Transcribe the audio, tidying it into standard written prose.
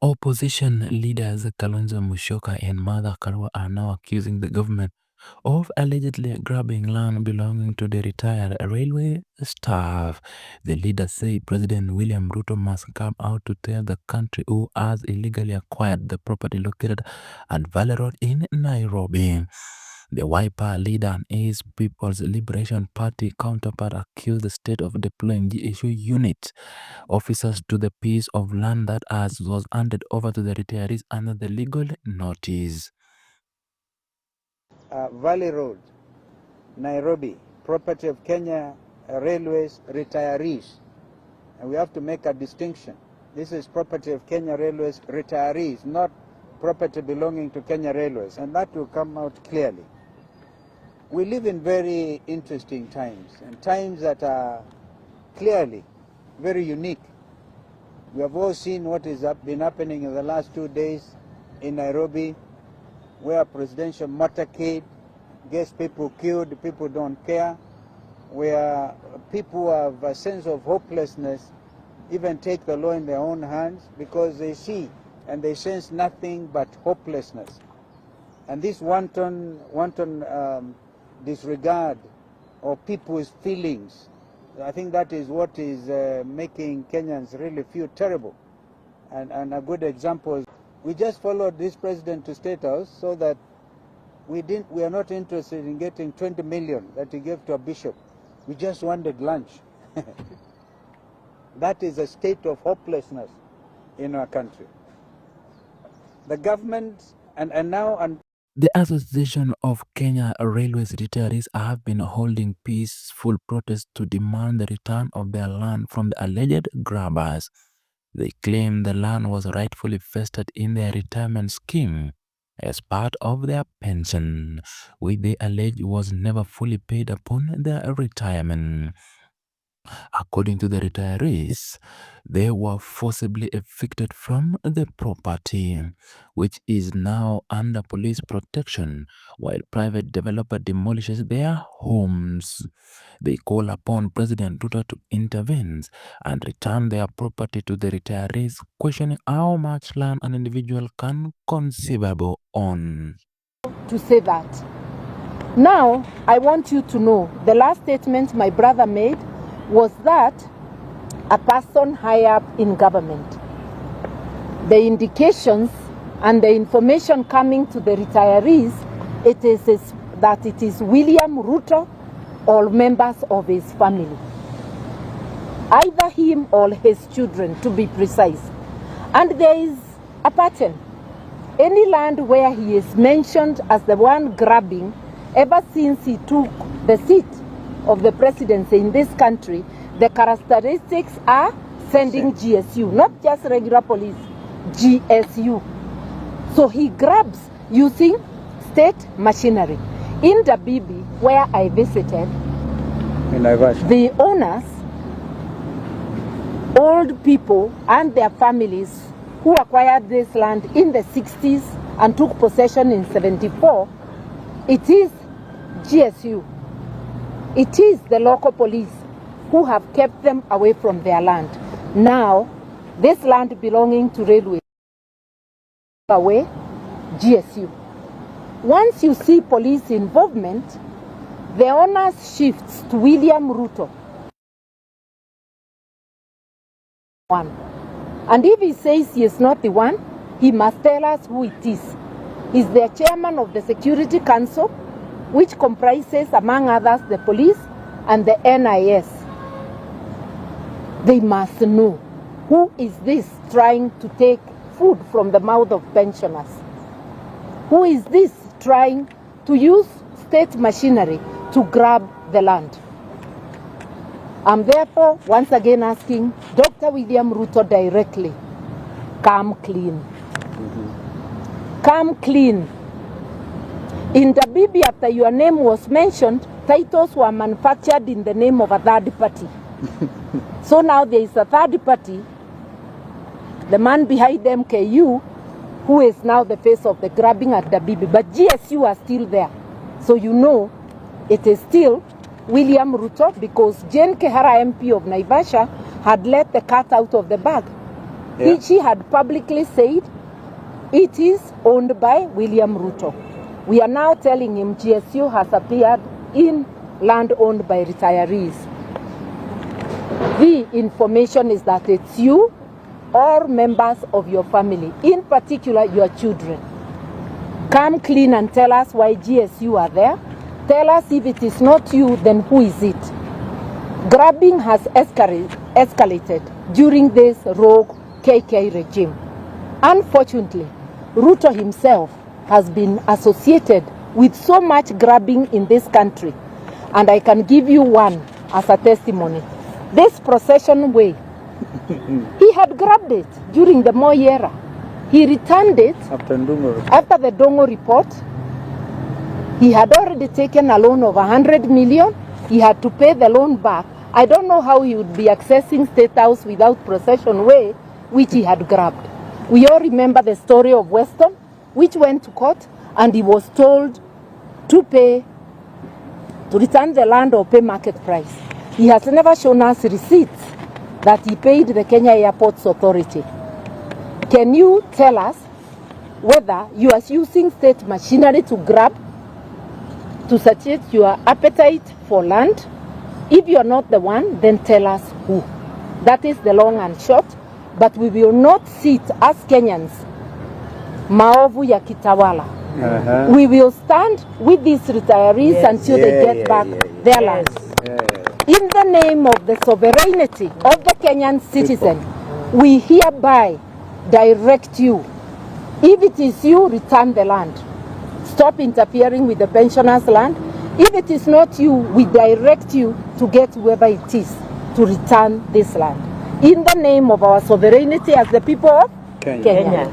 Opposition leaders Kalonzo Musyoka and Mother Karua are now accusing the government of allegedly grabbing land belonging to the retired railway staff. The leaders say President William Ruto must come out to tell the country who has illegally acquired the property located at Valley Road in Nairobi. The Wiper leader and his People's Liberation Party counterpart accused the state of deploying GSU unit officers to the piece of land that was handed over to the retirees under the legal notice. Valley Road, Nairobi, property of Kenya Railways retirees. And we have to make a distinction. This is property of Kenya Railways retirees, not property belonging to Kenya Railways. And that will come out clearly. We live in very interesting times, and times that are clearly very unique. We have all seen what has been happening in the last 2 days in Nairobi, where a presidential motorcade gets people killed, people don't care, where people have a sense of hopelessness, even take the law in their own hands because they see and they sense nothing but hopelessness. And this wanton disregard of people's feelings, I think that is what is making Kenyans really feel terrible. And a good example is we just followed this president to State House so that we are not interested in getting 20 million that he gave to a bishop. We just wanted lunch. That is a state of hopelessness in our country. The government the Association of Kenya Railways retirees have been holding peaceful protests to demand the return of their land from the alleged grabbers. They claim the land was rightfully vested in their retirement scheme as part of their pension, which they allege was never fully paid upon their retirement. According to the retirees, they were forcibly evicted from the property, which is now under police protection, while private developer demolishes their homes. They call upon President Ruto to intervene and return their property to the retirees, questioning how much land an individual can conceivable on. To say that. Now, I want you to know, the last statement my brother made was that a person high up in government, the indications and the information coming to the retirees, it is that it is William Ruto or members of his family. Either him or his children, to be precise. And there is a pattern. Any land where he is mentioned as the one grabbing, ever since he took the seat of the presidency in this country, the characteristics are sending GSU, not just regular police, GSU. So he grabs using state machinery. In Dabibi, where I visited, the owners, old people and their families who acquired this land in the 60s and took possession in 74, it is GSU. It is the local police who have kept them away from their land. Now, this land belonging to railway, away, GSU. Once you see police involvement, the onus shifts to William Ruto. And if he says he is not the one, he must tell us who it is. He's the chairman of the Security Council, which comprises, among others, the police and the NIS. They must know who is this trying to take food from the mouth of pensioners. Who is this trying to use state machinery to grab the land? I'm therefore once again asking Dr. William Ruto directly, come clean. Come clean. In Dabibi, after your name was mentioned, titles were manufactured in the name of a third party. So now there is a third party, the man behind MKU, who is now the face of the grabbing at Dabibi. But GSU are still there. So you know it is still William Ruto, because Jane Kehara, MP of Naivasha, had let the cat out of the bag. She had publicly said it is owned by William Ruto. We are now telling him GSU has appeared in land owned by retirees. The information is that it's you or members of your family, in particular your children. Come clean and tell us why GSU are there. Tell us if it is not you, then who is it? Grabbing has escalated during this rogue KK regime. Unfortunately, Ruto himself has been associated with so much grabbing in this country, and I can give you one as a testimony. This procession way, he had grabbed it during the Moi era. He returned it after the Dongo report. He had already taken a loan of 100 million. He had to pay the loan back. I don't know how he would be accessing State House without procession way, which he had grabbed. We all remember the story of Weston, which went to court, and he was told to return the land or pay market price. He has never shown us receipts that he paid the Kenya Airports Authority. Can you tell us whether you are using state machinery to grab, to satiate your appetite for land? If you are not the one, then tell us who. That is the long and short. But we will not sit as Kenyans, maovu ya kitawala. We will stand with these retirees until they get back their land. In the name of the sovereignty of the Kenyan citizen, we hereby direct you. If it is you, return the land. Stop interfering with the pensioners' land. If it is not you, we direct you to get whoever it is to return this land. In the name of our sovereignty as the people of Kenya.